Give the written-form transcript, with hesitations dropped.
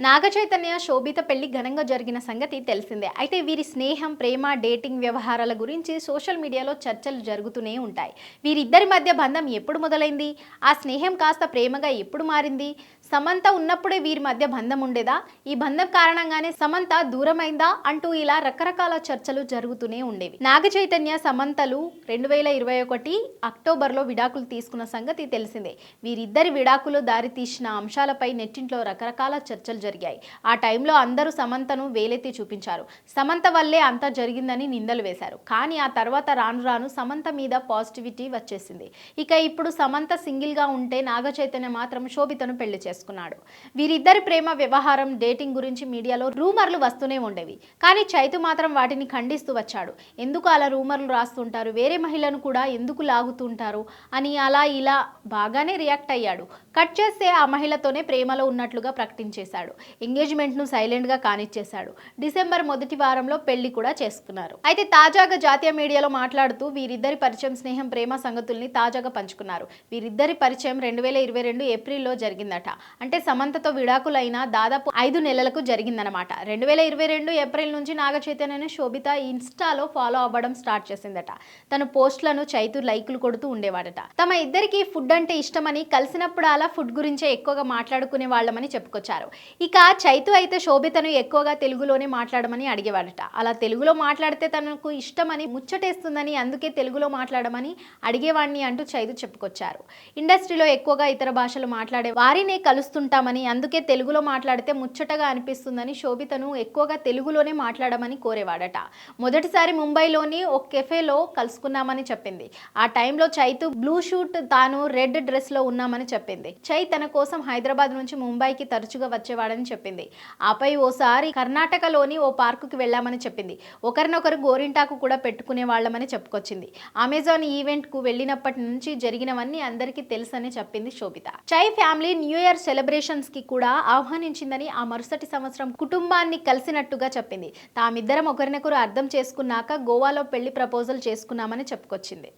నాగ చైతన్య శోభిత పెళ్లి ఘనంగా జరిగిన సంగతి తెలిసిందే. అయితే వీరి స్నేహం, ప్రేమ, డేటింగ్ వ్యవహారాల గురించి సోషల్ మీడియాలో చర్చలు జరుగుతూనే ఉంటాయి. వీరిద్దరి మధ్య బంధం ఎప్పుడు మొదలైంది? ఆ స్నేహం కాస్త ప్రేమగా ఎప్పుడు మారింది? సమంత ఉన్నప్పుడే వీరి మధ్య బంధం ఉండేదా? ఈ బంధం కారణంగానే సమంత దూరమైందా అంటూ ఇలా రకరకాల చర్చలు జరుగుతూనే ఉండేవి. నాగ చైతన్య సమంతలు 2021 అక్టోబర్లో విడాకులు తీసుకున్న సంగతి తెలిసిందే. వీరిద్దరి విడాకులు దారితీసిన అంశాలపై నెట్టింట్లో రకరకాల చర్చలు జరిగాయి. ఆ టైంలో అందరూ సమంతను వేలెత్తి చూపించారు. సమంత వల్లే అంతా జరిగిందని నిందలు వేశారు. కానీ ఆ తర్వాత రాను రాను సమంత మీద పాజిటివిటీ వచ్చేసింది. ఇక ఇప్పుడు సమంత సింగిల్గా ఉంటే నాగ చైతన్య మాత్రం శోభితను పెళ్లి చేసుకున్నాడు. వీరిద్దరి ప్రేమ వ్యవహారం, డేటింగ్ గురించి మీడియాలో రూమర్లు వస్తూనే ఉండేవి. కానీ చైతు మాత్రం వాటిని ఖండిస్తూ వచ్చాడు. ఎందుకు అలా రూమర్లు రాస్తుంటారు, వేరే మహిళను కూడా ఎందుకు లాగుతుంటారు అని అలా ఇలా బాగానే రియాక్ట్ అయ్యాడు. కట్ చేస్తే ఆ మహిళతోనే ప్రేమలో ఉన్నట్లుగా ప్రకటించేశాడు. ఎంగేజ్మెంట్ను సైలెంట్గా కానిచ్చేశాడు. డిసెంబర్ మొదటి వారంలో పెళ్లి కూడా చేసుకున్నారు. అయితే తాజాగా జాతీయ మీడియాలో మాట్లాడుతూ వీరిద్దరి పరిచయం, స్నేహం, ప్రేమ సంగతుల్ని తాజాగా పంచుకున్నారు. వీరిద్దరి పరిచయం 2022 ఏప్రిల్లో జరిగిందట. అంటే సమంతతో విడాకులైన దాదాపు 5 నెలలకు జరిగిందనమాట. 2022 ఏప్రిల్ నుంచి నాగ చైతన్యను శోభిత ఇన్స్టాలో ఫాలో అవ్వడం స్టార్ట్ చేసిందట. తన పోస్టులను చైతు లైకులు కొడుతూ ఉండేవాడట. తమ ఇద్దరికి ఫుడ్ అంటే ఇష్టమని, కలిసినప్పుడు అలా ఫుడ్ గురించే ఎక్కువగా మాట్లాడుకునే వాళ్ళమని చెప్పుకొచ్చారు. ఇక చైతు అయితే శోభితను ఎక్కువగా తెలుగులోనే మాట్లాడమని అడిగేవాడట. అలా తెలుగులో మాట్లాడితే తనకు ఇష్టమని, ముచ్చటేస్తుందని, అందుకే తెలుగులో మాట్లాడమని అడిగేవాడిని అంటూ చైతు చెప్పుకొచ్చారు. ఇండస్ట్రీలో ఎక్కువగా ఇతర భాషలు మాట్లాడే వారినే కలుస్తుంటామని, అందుకే తెలుగులో మాట్లాడితే ముచ్చటగా అనిపిస్తుందని శోభితను ఎక్కువగా తెలుగులోనే మాట్లాడమని కోరేవాడట. మొదటిసారి ముంబైలోని ఒక కెఫేలో కలుసుకున్నామని చెప్పింది. ఆ టైంలో చైతు బ్లూ షూట్, తాను రెడ్ డ్రెస్ లో ఉన్నామని చెప్పింది. చై తన కోసం హైదరాబాద్ నుంచి ముంబైకి తరచుగా వచ్చేవాడని చెప్పింది. ఆపై ఓసారి కర్ణాటకలోని ఓ పార్కుకి వెళ్ళామని చెప్పింది. ఒకరినొకరు గోరింటాకు కూడా పెట్టుకునే వాళ్ళమని చెప్పుకొచ్చింది. అమెజాన్ ఈవెంట్ కు వెళ్ళినప్పటి నుంచి జరిగినవన్నీ అందరికీ తెలుసని చెప్పింది శోభిత. చై ఫ్యామిలీ న్యూ ఇయర్ సెలబ్రేషన్స్ కి కూడా ఆహ్వానించిందని, ఆ మరుసటి సంవత్సరం కుటుంబాన్ని కలిసినట్టుగా చెప్పింది. తామిద్దరం ఒకరినొకరు అర్థం చేసుకున్నాక గోవాలో పెళ్లి ప్రపోజల్ చేసుకున్నామని చెప్పుకొచ్చింది.